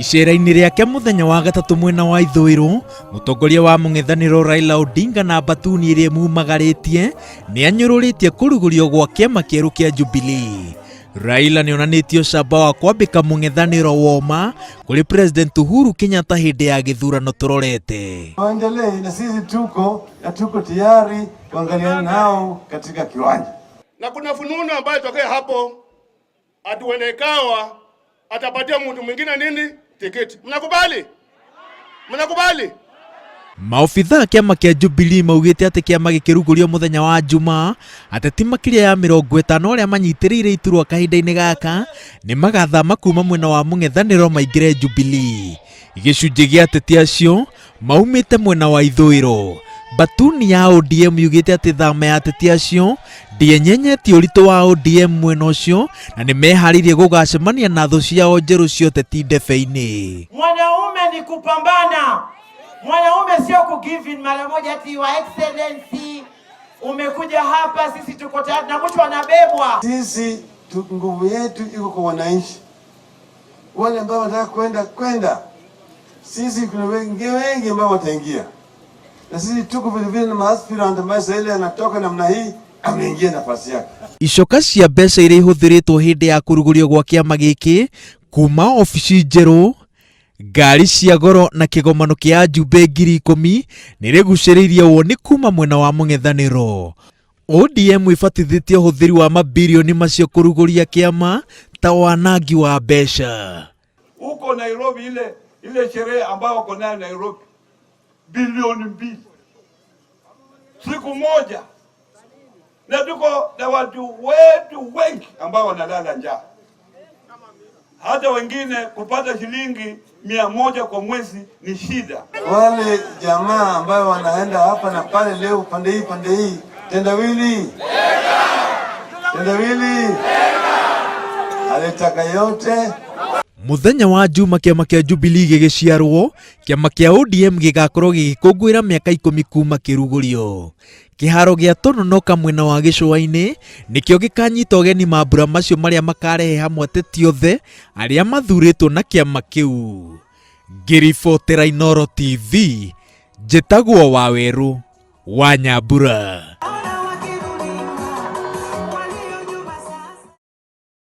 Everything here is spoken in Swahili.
Icera-inĩ rĩake muthenya wa gatatu mwena wa ithũĩro, mũtongoria wa mũng'ethanĩro Raila Odinga na Batuni ĩrĩa mumagarĩtie nĩ anyũrũrĩtie kũrugũrio gwa kĩama kĩerũ kĩa Jubilee. Raila nĩonanĩtie ũcamba wa kwambĩka mũng'ethanĩro woma kũrĩ President Uhuru Kenyatta hĩndĩ ya gĩthurano turorete. Waendelee na sisi tuko tayari kuangalia nao katika kiwanja. Na kuna fununu ambayo tokea hapo atuwenekawa atapatia mtu mwingine nini tiketi. Mnakubali? Mnakubali? Maofitha kĩama kĩa Jubilee maugĩte atĩ kĩama gĩkĩrugũrio mũthenya wa Jumaa, ateti makĩria ya 50 arĩa manyitĩrĩire iturwa kahinda-inĩ gaka nĩ magathama kuma mwena wa mũng'ethanĩro maingĩre Jubilee. Gĩcunjĩ gĩa ateti acio maumĩte mwena wa ithũĩro. Batuni ya ODM yugĩte atĩ thama ya ateti acio ndĩenyenyetie ũritũ wa ODM mwena ũcio na nĩ meharĩirie gũgacemania na thũ ciao njerũ cia ũteti ndebe-inĩ. Mwanaume ni kupambana. Mwanaume sio kugive in mara moja ati wa excellency umekuja hapa, sisi tuko tayari na mtu anabebwa. Sisi nguvu yetu iko kwa wananchi. Wale ambao wanataka kwenda. Sisi kuna wengi ambao wataingia. Na sisi tuko vile na aspirant ambaye sasa ile anatoka namna hii ameingia nafasi yake. Icoka cia mbeca iria ihũthĩrĩtwo hĩndĩ ya kũrugũrio gwa kĩama gĩkĩ kuma ofici njerũ, ngari cia goro na kĩgomano kĩa njumbe 10,000 nĩrĩgucĩrĩirie woni kuma mwena wa mũng'ethanĩro. ODM ibatithĩtie ũhũthĩri wa mabilioni macio kũrugũria kĩama ta wanangi wa mbeca. Huko Nairobi ile sherehe ambayo wako nayo Nairobi bilioni 2 siku moja, na tuko na watu wetu wengi ambao wanalala njaa, hata wengine kupata shilingi 100 kwa mwezi ni shida. Wale jamaa ambao wanaenda hapa na pale leo pande hii tendawili alitaka yote. Muthenya wa Juma kĩama kĩa Jubilee gĩgĩciarwo, kĩama kĩa ODM gĩgakorwo gĩgĩkũngũĩra mĩaka 10 kuma kĩrugũrio. Kĩharo gĩa Tononoka mwena wa gĩcũa-inĩ nĩkĩo gĩkanyita ũgeni mambura macio marĩa makarehe hamwe ateti othe arĩa mathurĩtwo na kĩama kĩu. Ngĩribotera Inooro TV, njĩtagwo Waweru wa Nyambura.